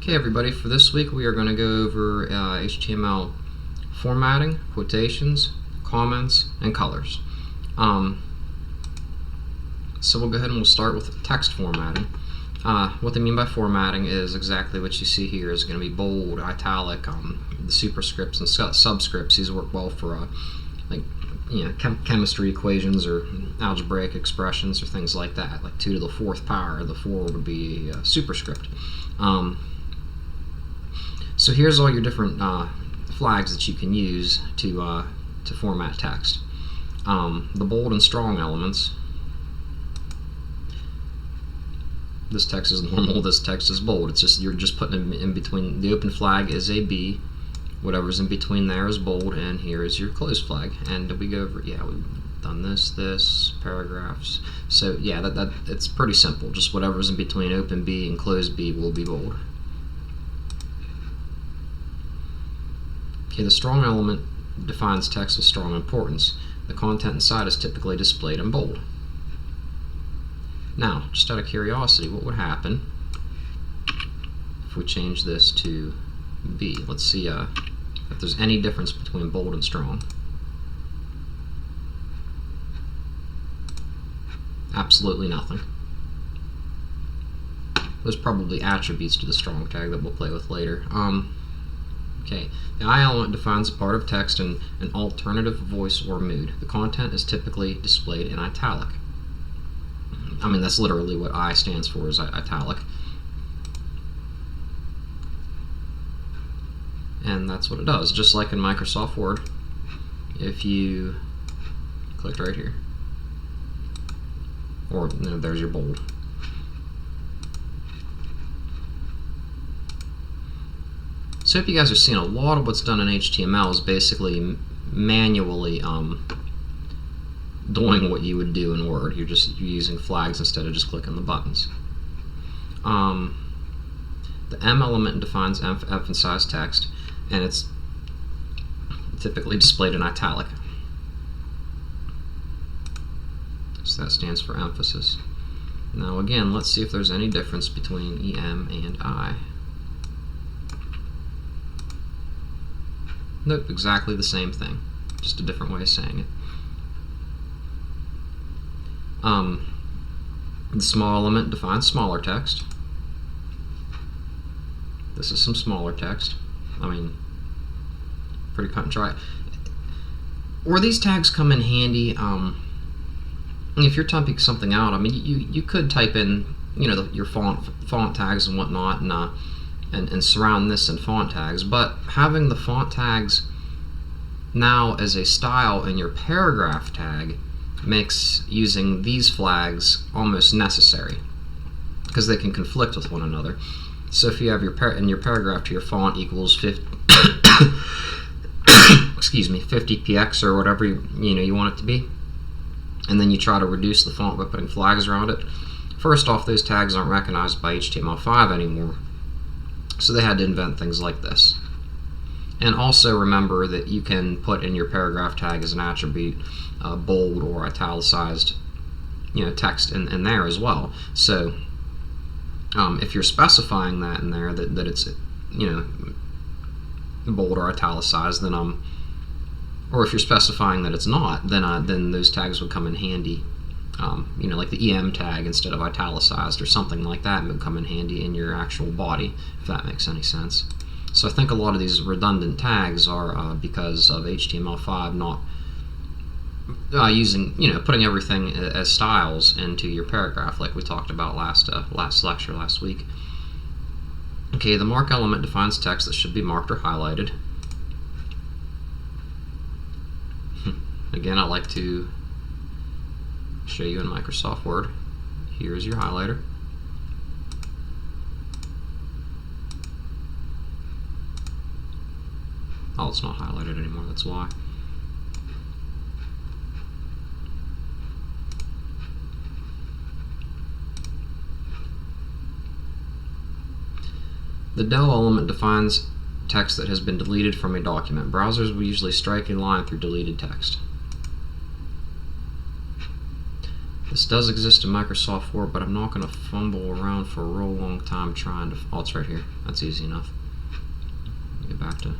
Okay, everybody, for this week we are going to go over HTML formatting, quotations, comments, and colors. So we'll go ahead and we'll start with text formatting. What they mean by formatting is exactly what you see here. Is going to be bold, italic, the superscripts and subscripts. These work well for chemistry equations or algebraic expressions or things like that. Like 2 to the 4th power, the 4 would be a superscript. So here's all your different flags that you can use to format text. The bold and strong elements. This text is normal, this text is bold. It's just, you're just putting them in between. The open flag is a B, whatever's in between there is bold, and here is your closed flag. And did we go over, yeah, we've done this, paragraphs. So yeah, it's pretty simple. Just whatever's in between open B and closed B will be bold. Okay, the strong element defines text with strong importance. The content inside is typically displayed in bold. Now, just out of curiosity, what would happen if we change this to B? Let's see if there's any difference between bold and strong. Absolutely nothing. There's probably attributes to the strong tag that we'll play with later. Okay, the I element defines a part of text in an alternative voice or mood. The content is typically displayed in italic. I mean, that's literally what I stands for, is italic. And that's what it does. Just like in Microsoft Word, if you click right here, or there's your bold. So I hope you guys are seeing a lot of what's done in HTML is basically manually doing what you would do in Word. You're using flags instead of just clicking the buttons. The M element defines emphasized text, and it's typically displayed in italic. So that stands for emphasis. Now again, let's see if there's any difference between EM and I. Nope, exactly the same thing, just a different way of saying it. The small element defines smaller text. This is some smaller text. I mean, pretty cut and dry. Where these tags come in handy, if you're typing something out, I mean, you could type in, your font tags and whatnot, and surround this in font tags. But having the font tags now as a style in your paragraph tag makes using these flags almost necessary, because they can conflict with one another. So if you have in your paragraph to your font equals 50 excuse me, 50 px or whatever you want it to be, and then you try to reduce the font by putting flags around it, first off, those tags aren't recognized by HTML5 anymore, so they had to invent things like this. And also remember that you can put in your paragraph tag as an attribute bold or italicized text in there as well. So if you're specifying that in there that it's bold or italicized, then or if you're specifying that it's not, then those tags would come in handy. Like the EM tag instead of italicized or something like that would come in handy in your actual body, if that makes any sense. So I think a lot of these redundant tags are because of HTML5 not putting everything as styles into your paragraph, like we talked about last lecture last week. Okay, the mark element defines text that should be marked or highlighted. Again, I like to show you in Microsoft Word. Here's your highlighter. Oh, it's not highlighted anymore, that's why. The del element defines text that has been deleted from a document. Browsers will usually strike a line through deleted text. The This does exist in Microsoft Word, but I'm not going to fumble around for a real long time trying to... Oh, it's right here. That's easy enough. Get back to...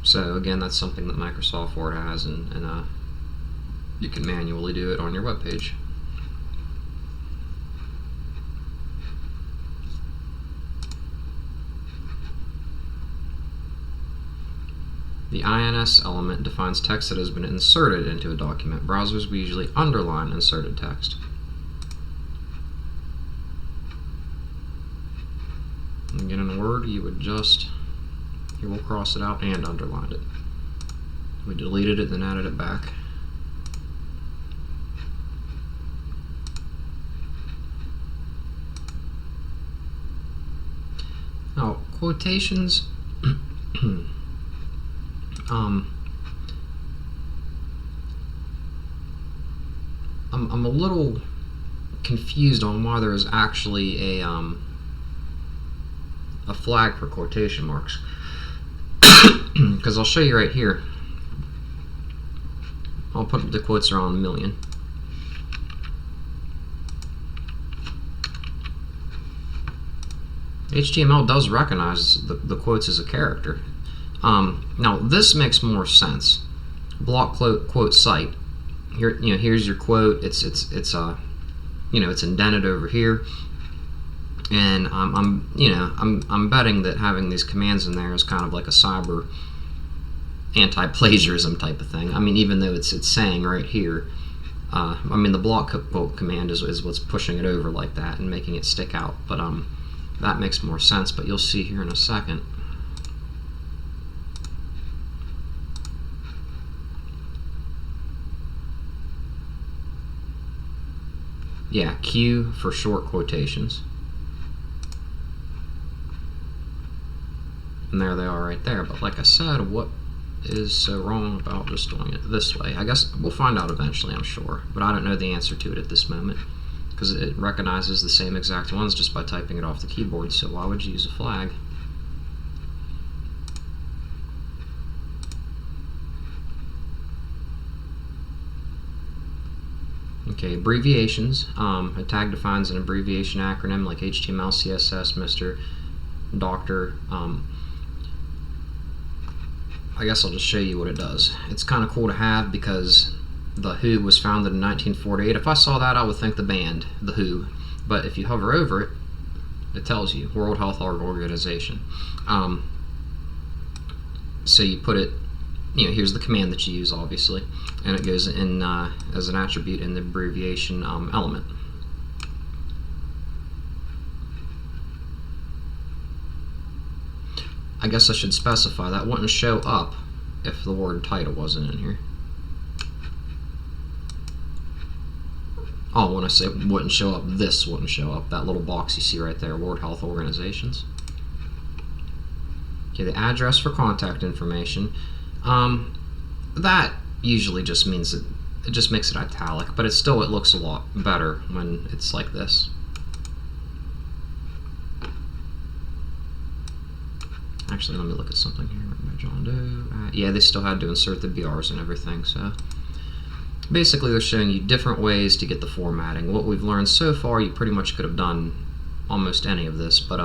So again, that's something that Microsoft Word has, and you can manually do it on your web page. The INS element defines text that has been inserted into a document. Browsers will usually underline inserted text. Again, in Word, you would just... Here we'll cross it out and underline it. We deleted it, then added it back. Now, quotations... I'm a little confused on why there is actually a flag for quotation marks. Because I'll show you right here. I'll put the quotes around 1,000,000. HTML does recognize the quotes as a character. Now this makes more sense. Block quote site. Here, here's your quote. It's indented over here, and I'm betting that having these commands in there is kind of like a cyber anti-plagiarism type of thing. I mean, even though it's saying right here, I mean the block quote command is what's pushing it over like that and making it stick out. But that makes more sense. But you'll see here in a second. Yeah, Q for short quotations. And there they are right there. But like I said, what is so wrong about just doing it this way? I guess we'll find out eventually, I'm sure. But I don't know the answer to it at this moment, because it recognizes the same exact ones just by typing it off the keyboard. So why would you use a flag? Okay, abbreviations. A tag defines an abbreviation acronym like HTML, CSS, Mr., Doctor. I guess I'll just show you what it does. It's kind of cool to have because the Who was founded in 1948. If I saw that, I would think the band, the Who. But if you hover over it, it tells you World Health Organization. So you put it, here's the command that you use, obviously, and it goes in as an attribute in the abbreviation element. I guess I should specify that wouldn't show up if the word title wasn't in here. Oh, when I say wouldn't show up, this wouldn't show up. That little box you see right there, World Health Organizations. Okay, the address for contact information. That usually just means it just makes it italic, but it looks a lot better when it's like this. Actually, let me look at something here. John Doe. Yeah, they still had to insert the BRs and everything. So basically, they're showing you different ways to get the formatting. What we've learned so far, you pretty much could have done almost any of this, but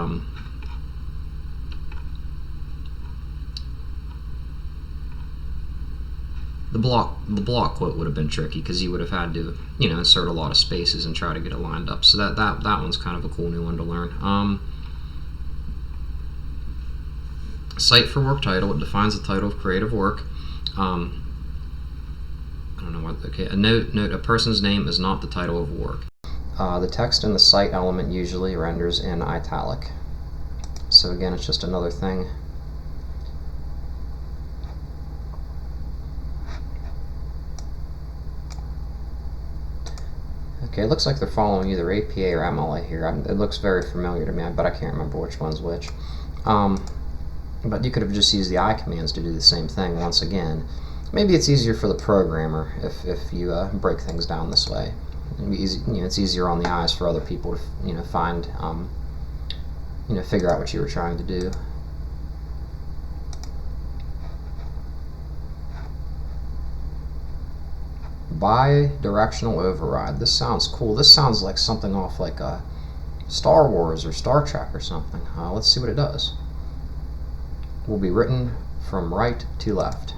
the block quote would have been tricky because you would have had to insert a lot of spaces and try to get it lined up. So that one's kind of a cool new one to learn. Cite for work title. It defines the title of creative work. I don't know what. Okay, a note. A person's name is not the title of work. The text in the cite element usually renders in italic. So again, it's just another thing. Okay, it looks like they're following either APA or MLA here. It looks very familiar to me, but I can't remember which one's which. But you could have just used the I commands to do the same thing once again. Maybe it's easier for the programmer if you break things down this way. It'd be easy, it's easier on the eyes for other people to find, figure out what you were trying to do. Bi-Directional Override. This sounds cool. This sounds like something off like Star Wars or Star Trek or something. Let's see what it does. Will be written from right to left.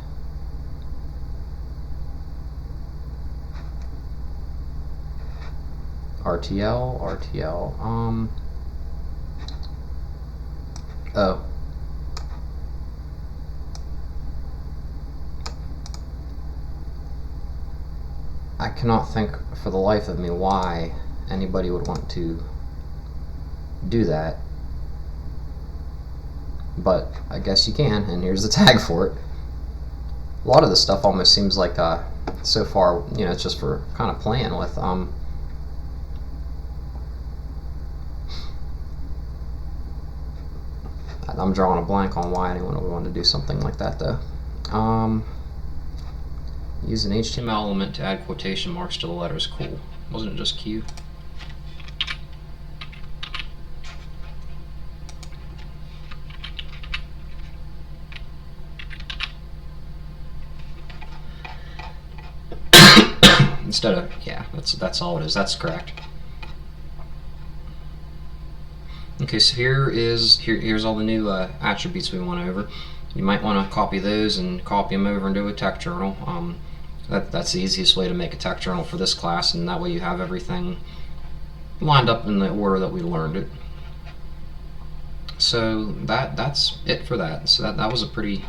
RTL, oh. I cannot think for the life of me why anybody would want to do that, but I guess you can, and here's the tag for it. A lot of this stuff almost seems like so far, you know, it's just for kind of playing with. I'm drawing a blank on why anyone would want to do something like that though. Use an HTML element to add quotation marks to the letters. Cool. Wasn't it just Q? Instead of, yeah, that's all it is. That's correct. Okay, so here's all the new attributes we went over. You might want to copy those and copy them over into a text journal. That's the easiest way to make a text journal for this class, and that way you have everything lined up in the order that we learned it. So that's it for that. So that was a pretty,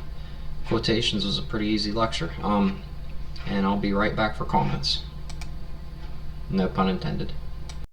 quotations was a pretty easy lecture. And I'll be right back for comments. No pun intended.